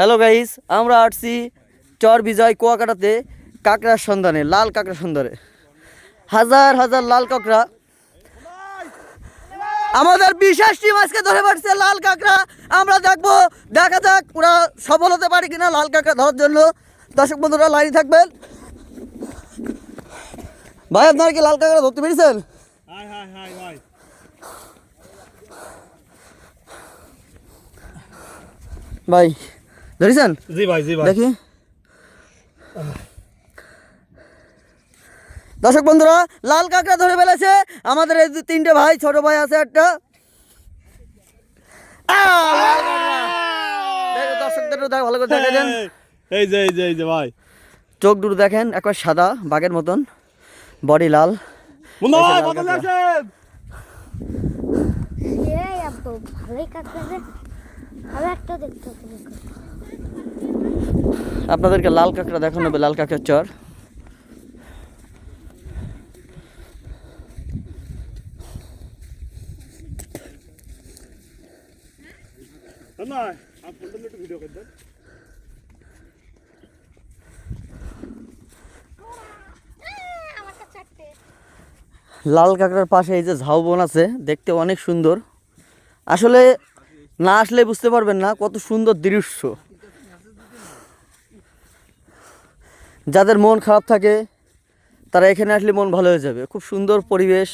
Hello guys, আমরা আসছি চর বিজয় কুয়াকাটাতে কাঁকড়ার সন্ধানে, লাল কাঁকড়ার সন্ধানে। হাজার হাজার লাল কাঁকড়া। আমাদের বিশেষ টিম আজকে ধরে পারছে লাল কাঁকড়া। আমরা দেখবো, দেখা যাক ওরা সফল হতে পারে কিনা লাল কাঁকড়া ধরার জন্য। দর্শক বন্ধুরা লাইনে থাকবেন। ভাই আপনারা কি লাল কাঁকড়া ধরতে পেরেছেন? ভাই ধরেছেন? জি ভাই, জি ভাই। দেখি দর্শক বন্ধুরা, লাল কাঁকড়া ধরে ফেলেছে আমাদের এই তিনটে ভাই। ছোট ভাই আছে একটা। দর্শকদের ভালো করে দেখা দেন। এই যে ভাই, চোখ দুটো দেখেন, একবার সাদা বাঘের মতন, বডি লাল। আপনাদেরকে লাল কাঁকড়া দেখানো হবে, লাল কাঁকড়ার চর। লাল কাঁকড়ার পাশে এই যে ঝাউবন আছে, দেখতে অনেক সুন্দর। আসলে না আসলে বুঝতে পারবেন না কত সুন্দর দৃশ্য। যাদের মন খারাপ থাকে তারা এখানে আসলে মন ভালো হয়ে যাবে। খুব সুন্দর পরিবেশ।